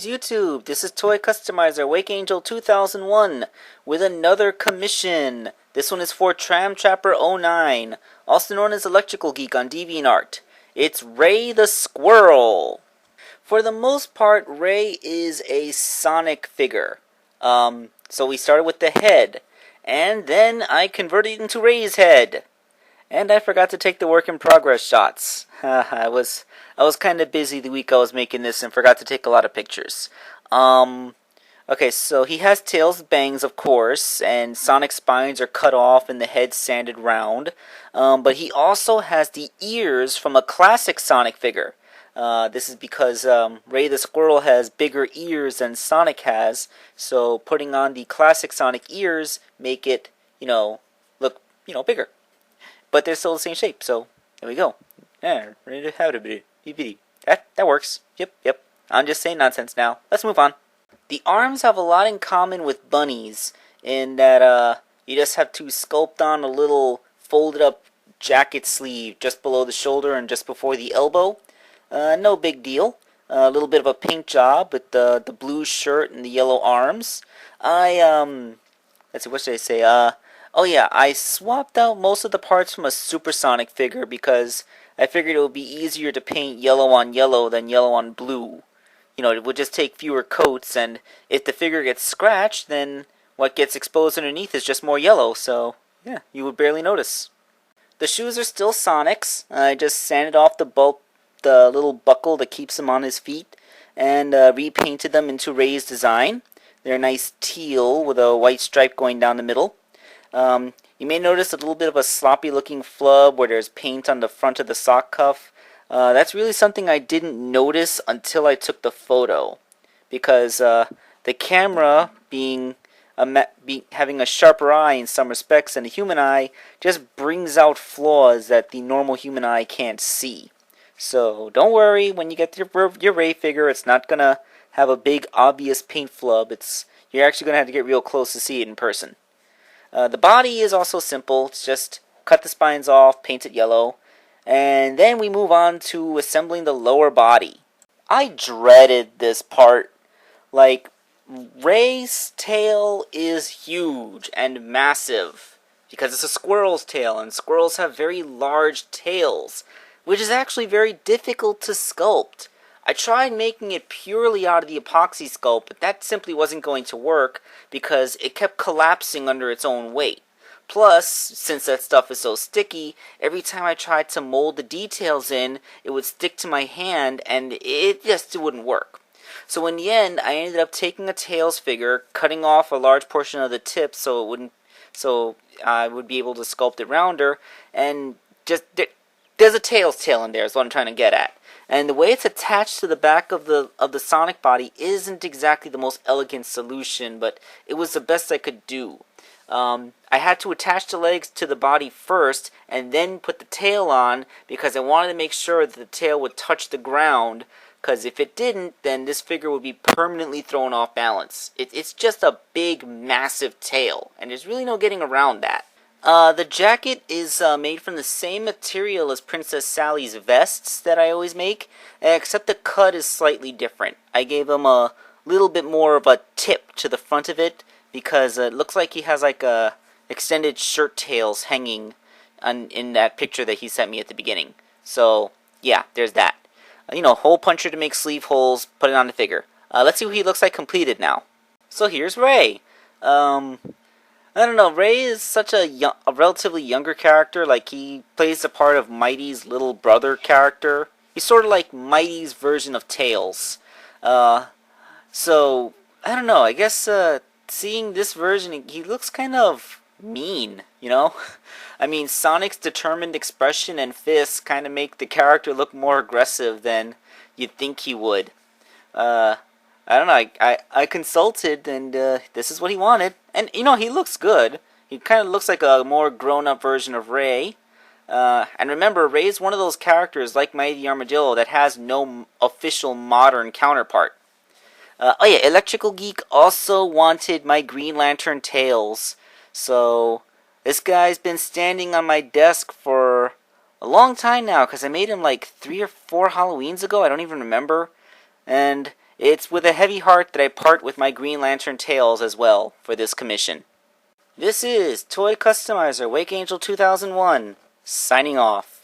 Greetings YouTube, this is Toy Customizer Wake Angel 2001 with another commission. This one is for Tram Trapper 09, also known as Electrical Geek on DeviantArt. It's Ray the Squirrel. For the most part, Ray is a Sonic figure. So we started with the head, and then I converted it into Ray's head. And I forgot to take the work in progress shots. I was kind of busy the week I was making this and forgot to take a lot of pictures. Okay, so he has tails, bangs, of course, and Sonic spines are cut off and the head sanded round. But he also has the ears from a classic Sonic figure. This is because Ray the Squirrel has bigger ears than Sonic has, so putting on the classic Sonic ears make it, look, bigger. But they're still the same shape, so there we go. Yeah, that works. Yep. I'm just saying nonsense now. Let's move on. The arms have a lot in common with bunnies in that you just have to sculpt on a little folded up jacket sleeve just below the shoulder and just before the elbow. No big deal. A little bit of a paint job with the blue shirt and the yellow arms. Let's see, what should I say? Oh yeah, I swapped out most of the parts from a Supersonic figure because I figured it would be easier to paint yellow on yellow than yellow on blue. It would just take fewer coats, and if the figure gets scratched, then what gets exposed underneath is just more yellow, so yeah, you would barely notice. The shoes are still Sonic's. I just sanded off the little buckle that keeps him on his feet, and repainted them into Ray's design. They're a nice teal with a white stripe going down the middle. You may notice a little bit of a sloppy looking flub where there's paint on the front of the sock cuff. That's really something I didn't notice until I took the photo, because the camera having a sharper eye in some respects than a human eye just brings out flaws that the normal human eye can't see. So don't worry, when you get your Ray figure, it's not gonna have a big obvious paint flub. You're actually gonna have to get real close to see it in person. The body is also simple. It's just cut the spines off, paint it yellow, and then we move on to assembling the lower body. I dreaded this part. Like, Ray's tail is huge and massive because it's a squirrel's tail, and squirrels have very large tails, which is actually very difficult to sculpt. I tried making it purely out of the epoxy sculpt, but that simply wasn't going to work because it kept collapsing under its own weight. Plus, since that stuff is so sticky, every time I tried to mold the details in, it would stick to my hand and it just wouldn't work. So in the end, I ended up taking a tails figure, cutting off a large portion of the tip so I would be able to sculpt it rounder, and just there's a tail's tail in there is what I'm trying to get at. And the way it's attached to the back of the Sonic body isn't exactly the most elegant solution, but it was the best I could do. I had to attach the legs to the body first and then put the tail on because I wanted to make sure that the tail would touch the ground, because if it didn't, then this figure would be permanently thrown off balance. It's just a big, massive tail, and there's really no getting around that. The jacket is made from the same material as Princess Sally's vests that I always make, except the cut is slightly different. I gave him a little bit more of a tip to the front of it because it looks like he has like extended shirt tails hanging in that picture that he sent me at the beginning. So yeah, there's that. Hole puncher to make sleeve holes, put it on the figure. Let's see what he looks like completed now. So here's Ray. I don't know, Ray is such a relatively younger character. Like, he plays the part of Mighty's little brother character. He's sort of like Mighty's version of Tails. So, I don't know, I guess seeing this version, he looks kind of mean, I mean, Sonic's determined expression and fists kind of make the character look more aggressive than you'd think he would. I don't know, I consulted, and this is what he wanted. And, he looks good. He kind of looks like a more grown-up version of Ray. And remember, Ray is one of those characters, like Mighty Armadillo, that has no official modern counterpart. Oh yeah, Electrical Geek also wanted my Green Lantern tails. So, this guy's been standing on my desk for a long time now, because I made him like 3 or 4 Halloweens ago, I don't even remember. And It's with a heavy heart that I part with my Green Lantern tails as well for this commission. This is Toy Customizer Wake Angel 2001, signing off.